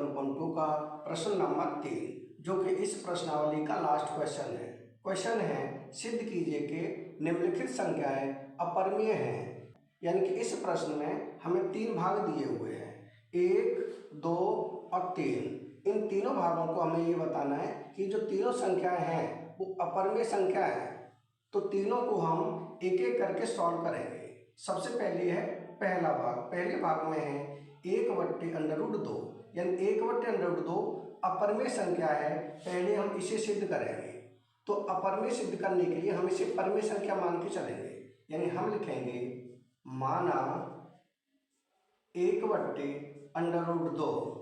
1.2 का प्रश्न नंबर 3, जो कि इस प्रश्नावली का लास्ट क्वेश्चन है। क्वेश्चन है, सिद्ध कीजिए कि निम्नलिखित संख्याएं अपरिमेय हैं। यानी कि इस प्रश्न में हमें 3 भाग दिए हुए हैं, 1, 2 और 3। इन तीनों भागों को हमें ये बताना है कि जो तीनों संख्याएं हैं वो अपरिमेय संख्या है। तो तीनों को हम एक एक करके सॉल्व करेंगे। सबसे पहले है पहला भाग। पहले भाग में है 1/√2, यानी 1/√2 अपरिमेय संख्या है। पहले हम इसे सिद्ध करेंगे। तो अपरिमेय सिद्ध करने के लिए हम इसे परिमेय संख्या मान के चलेंगे। यानी हम लिखेंगे माना 1/√2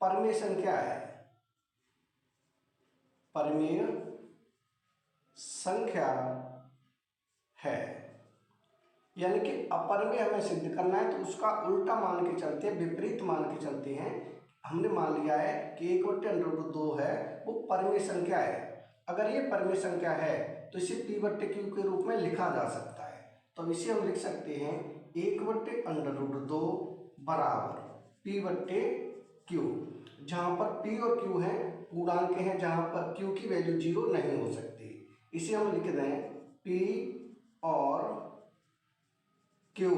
परिमेय संख्या है, परिमेय संख्या है। यानी कि अपरिमेय हमें सिद्ध करना है तो उसका उल्टा मान के चलते हैं, विपरीत मान के चलते हैं। हमने मान लिया है कि 1/√2 है वो परिमेय संख्या है। अगर ये परिमेय संख्या है तो इसे p/q के रूप में लिखा जा सकता है। तो इसे हम लिख सकते हैं 1/√2 बराबर p/q, जहाँ पर p और q है पूर्णांक हैं, जहाँ पर q की वैल्यू 0 नहीं हो सकती। इसे हम लिख दें p और q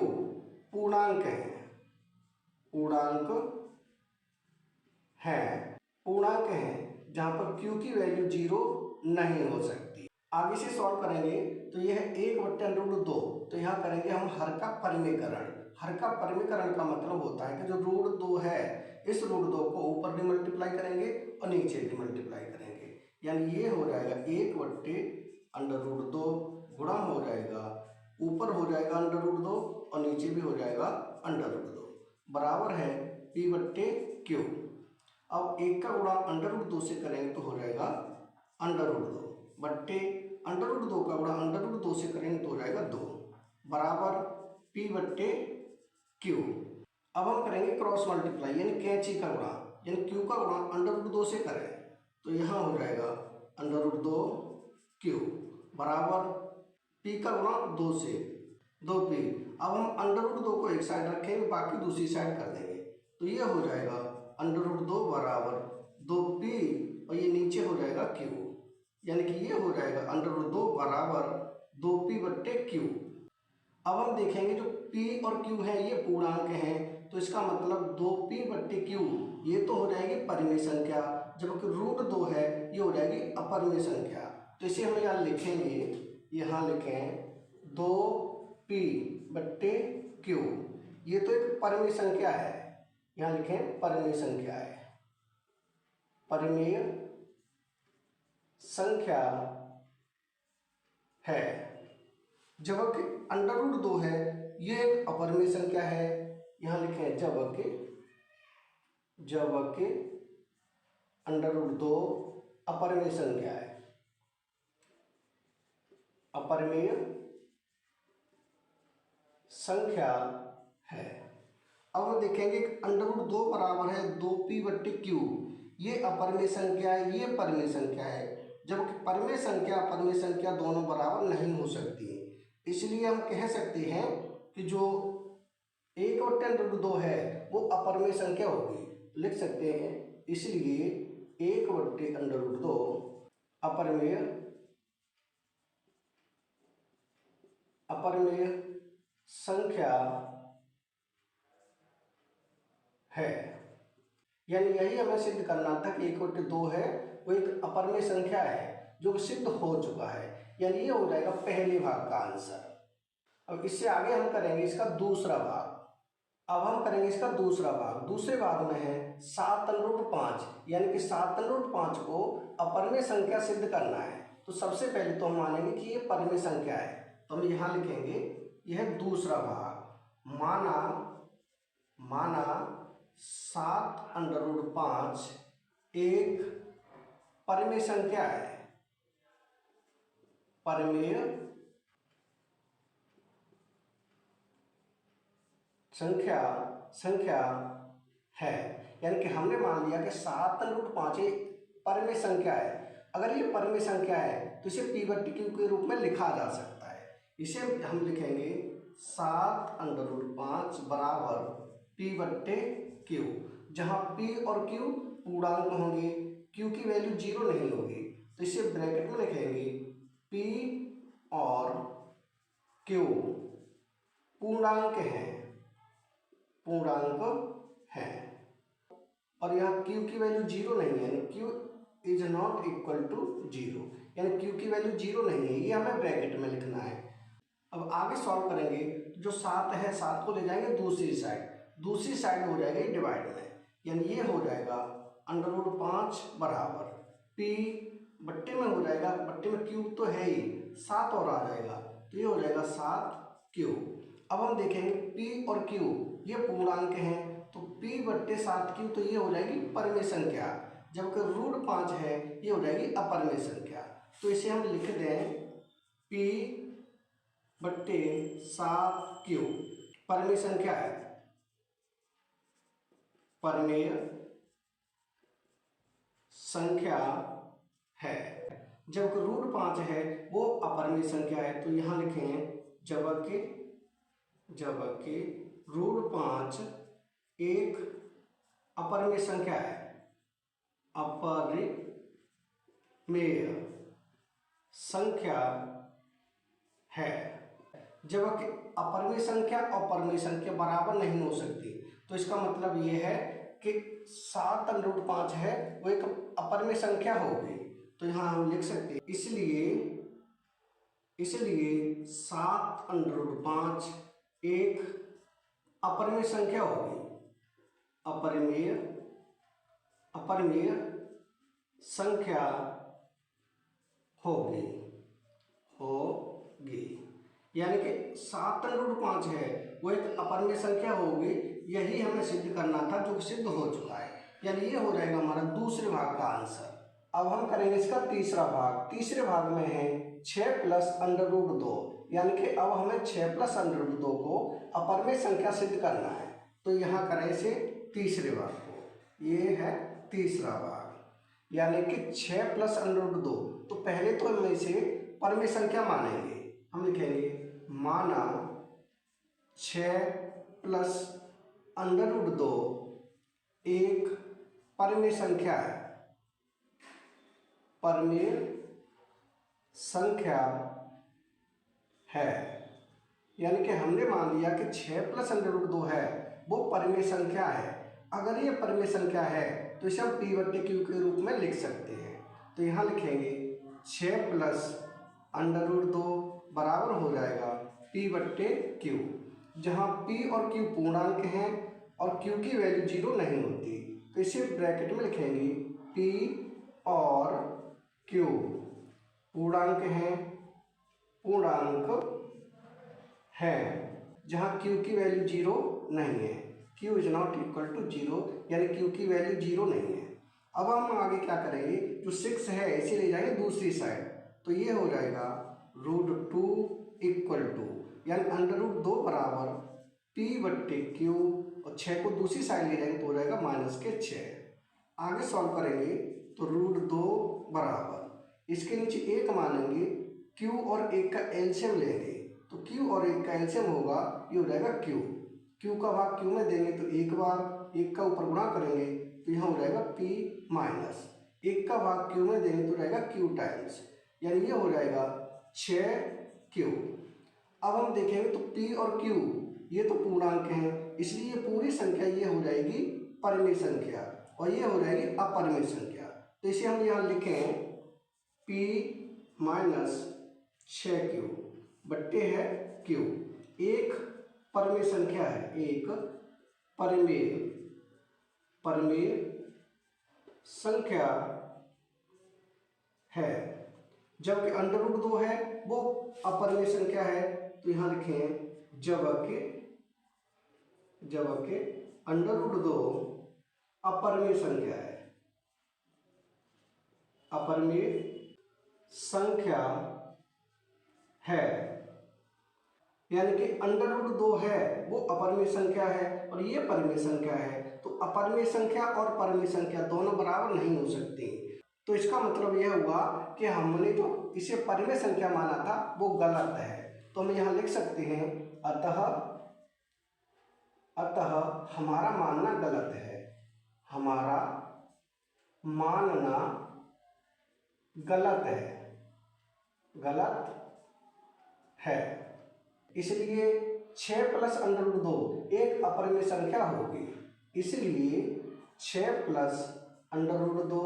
पूर्णांक हैं, पूर्णांक हैं जहाँ पर q की वैल्यू 0 नहीं हो सकती। आगे से सॉल्व करेंगे तो यह है 1/√2। तो यहाँ करेंगे हम हर का परिमेयकरण। हर का परिमेयकरण का मतलब होता है कि जो √2 है इस √2 को ऊपर भी मल्टीप्लाई करेंगे और नीचे भी मल्टीप्लाई करेंगे। यानी ये हो जाएगा 1/√2 गुणा हो जाएगा, ऊपर हो जाएगा √2 और नीचे भी हो जाएगा √2, बराबर है p/q। अब 1 का गुणा √2 से करेंगे तो हो जाएगा √2 बट्टे √2 का गुणा √2 से करेंगे तो हो जाएगा 2, बराबर p/q। अब हम करेंगे क्रॉस मल्टीप्लाई, यानी कैंची का गुणा, यानी q का गुणा √2 से करें तो यहाँ हो जाएगा √2q बराबर p का गुणा 2 से 2p। अब हम √2 को एक साइड रखेंगे, बाकी दूसरी साइड कर देंगे तो ये हो जाएगा √2 बराबर 2p और ये नीचे हो जाएगा q। यानी कि ये हो जाएगा √2 बराबर 2p/q। अब हम देखेंगे जो p और q है ये पूर्णांक हैं, तो इसका मतलब 2p/q ये तो हो जाएगी परिमेय संख्या, जबकि √2 है ये हो जाएगी अपरिमेय संख्या। तो इसे हम यहाँ लिखेंगे, यहाँ लिखें 2p/q। ये तो एक परिमेय संख्या है, यहाँ लिखें परिमेय संख्या है, परिमेय संख्या है। जबकि √2 है ये एक अपरिमेय संख्या है, यहाँ लिखें जबकि √2 अपरिमेय संख्या है, अपरिमेय संख्या है। अब हम देखेंगे √2 बराबर है 2p/q, ये अपरिमेय संख्या है, ये परिमेय संख्या है। जबकि परिमेय संख्या अपरिमेय संख्या दोनों बराबर नहीं हो सकती, इसलिए हम कह सकते हैं कि जो 1/√2 है वो अपरिमेय संख्या होगी। लिख सकते हैं इसलिए 1/√2 अपरिमेय संख्या है। यानी यही हमें सिद्ध करना था कि 1/2 है वो एक अपरिमेय संख्या है, जो सिद्ध हो चुका है। यानी ये हो जाएगा पहले भाग का आंसर। अब इससे आगे हम करेंगे इसका दूसरा भाग। अब हम करेंगे इसका दूसरा भाग। दूसरे भाग में है 7√5, यानी कि 7√5 को अपरिमेय संख्या सिद्ध करना है। तो सबसे पहले तो हम मानेंगे कि ये परिमेय संख्या है, तो हम यहाँ लिखेंगे यह दूसरा भाग। माना 7√5 एक परिमेय संख्या है, परिमेय संख्या है। यानी कि हमने मान लिया कि 7√5 परिमेय संख्या है। अगर ये परिमेय संख्या है तो इसे p/q के रूप में लिखा जा सकता है। इसे हम लिखेंगे 7√5 बराबर p/q। जहाँ p और q पूर्णांक होंगे, q की वैल्यू 0 नहीं होगी, तो इसे ब्रैकेट में लिखेंगे p और q पूर्णांक हैं और यहाँ q की वैल्यू 0 नहीं है, यानी q is not equal to 0, यानी q की वैल्यू 0 नहीं है, ये हमें ब्रैकेट में लिखना है। अब आगे सॉल्व करेंगे, जो 7 है 7 को ले जाएंगे दूसरी साइड हो जाएगी डिवाइड में, यानी ये हो जाएगा √5 बराबर p बट्टे में हो जाएगा, बट्टे में क्यूब तो है ही, 7 और आ जाएगा, तो ये हो जाएगा 7 क्यूब। अब हम देखेंगे p और q ये पूर्णांक हैं, तो p बट्टे 7 क्यूब, तो ये हो जाएगी परिमेय संख्या, जबकि √5 है ये हो जाएगी अपरिमेय संख्या। तो इसे हम लिख दें p बट्टे 7 क्यूब परिमेय संख्या है, परिमेय संख्या है, जबकि √5 है वो अपरिमेय संख्या है, तो यहाँ लिखें जबकि √5 एक अपरिमेय संख्या है, अपरिमेय संख्या है, जबकि अपरिमेय संख्या और परिमेय संख्या बराबर नहीं हो सकती, तो इसका मतलब ये है कि 7√5 है वो एक अपरिमेय संख्या होगी, तो यहाँ हम लिख सकते हैं इसलिए 7√5 एक अपरिमेय संख्या होगी, अपरिमेय संख्या होगी, यानी कि 7√5 है वो एक अपरिमेय संख्या होगी, यही हमें सिद्ध करना था जो सिद्ध हो चुका है, यानी ये हो जाएगा हमारा दूसरे भाग का आंसर। अब हम करेंगे इसका तीसरा भाग। तीसरे भाग में है 6 + √2, यानी कि अब हमें 6 + √2 को अपरिमेय संख्या सिद्ध करना है, तो यहाँ करें इसे तीसरे भाग को, ये है तीसरा भाग, यानी कि 6 + √2, तो पहले तो हम इसे परिमेय संख्या मानेंगे, हम लिखेंगे माना 6 + √2 एक परिमेय संख्या है, परिमेय संख्या है, यानी कि हमने मान लिया कि 6 + √2 है वो परिमेय संख्या है। अगर ये परिमेय संख्या है तो इसे हम p बट्टे q के रूप में लिख सकते हैं, तो यहाँ लिखेंगे 6 + √2 बराबर हो जाएगा p बट्टे q, जहाँ p और q पूर्णांक हैं और q की वैल्यू 0 नहीं होती, तो इसे ब्रैकेट में लिखेंगे p और q पूर्णांक है, जहाँ q की वैल्यू 0 नहीं है, q is not equal to 0, यानी q की वैल्यू 0 नहीं है। अब हम आगे क्या करेंगे, जो 6 है इसे ले जाएंगे दूसरी साइड, तो ये हो जाएगा √2 इक्वल टू, यानी √2 बराबर p बट्टे q, और 6 को दूसरी साइड ले जाएंगे तो हो जाएगा -6। आगे सॉल्व करेंगे तो √2 बराबर, इसके नीचे 1 मानेंगे, q और 1 का एलसीएम लेंगे, तो q और 1 का एलसीएम होगा, ये हो जाएगा q का भाग q में देंगे तो 1 बार, 1 का ऊपर गुणा करेंगे तो यहाँ हो जाएगा p माइनस 1 का भाग q में देंगे तो रहेगा q टाइम्स, यानी ये हो जाएगा 6q। अब हम देखेंगे तो p और q ये तो पूर्णांक हैं, इसलिए पूरी संख्या ये हो जाएगी परिमेय संख्या और ये हो जाएगी अपरिमेय संख्या, तो इसे हम यहाँ लिखें p - 6q बट्टे है q, एक परिमेय संख्या है, एक परिमेय संख्या है, जबकि √2 है वो अपरिमेय संख्या है, तो यहाँ लिखें जबकि √2 अपरिमेय संख्या है, अपरिमेय संख्या है, यानी कि √2 है वो अपरिमेय संख्या है और ये परिमेय संख्या है, तो अपरिमेय संख्या और परिमेय संख्या दोनों बराबर नहीं हो सकती, तो इसका मतलब यह हुआ कि हमने जो इसे परिमेय संख्या माना था वो गलत है, तो हम यहाँ लिख सकते हैं अतः हमारा मानना गलत है, हमारा मानना गलत है। इसलिए 6 प्लस अंडर रूट 2 एक अपरिमेय संख्या होगी। इसलिए 6 प्लस अंडर रूट 2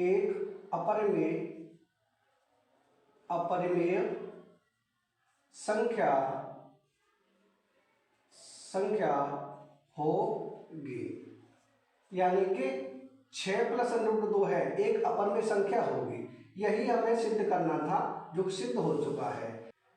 एक अपरिमेय संख्या होगी। यानी कि 6 प्लस अंडर रूट 2 है एक अपरिमेय संख्या होगी। यही हमें सिद्ध करना था, जो सिद्ध हो चुका है।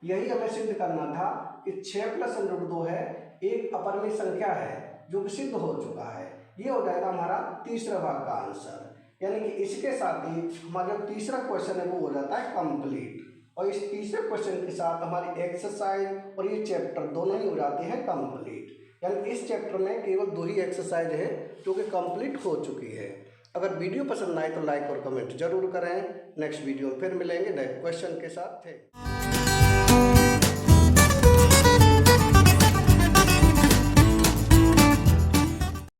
यही हमें सिद्ध करना था कि 6 प्लस अंडर रूट 2 है एक अपरिमेय संख्या है, जो सिद्ध हो चुका है। ये हो जाएगा हमारा तीसरा भाग का आंसर। यानी कि इसके साथ ही हमारा जो तीसरा क्वेश्चन है वो हो जाता है कंप्लीट। और इस तीसरे क्वेश्चन के साथ हमारी एक्सरसाइज और ये चैप्टर दोनों ही हो जाते हैं कंप्लीट। यानी इस चैप्टर में केवल 2 ही एक्सरसाइज है जो कि कंप्लीट हो चुकी है। अगर वीडियो पसंद आए तो लाइक और कमेंट जरूर करें। नेक्स्ट वीडियो में फिर मिलेंगे नए क्वेश्चन के साथ।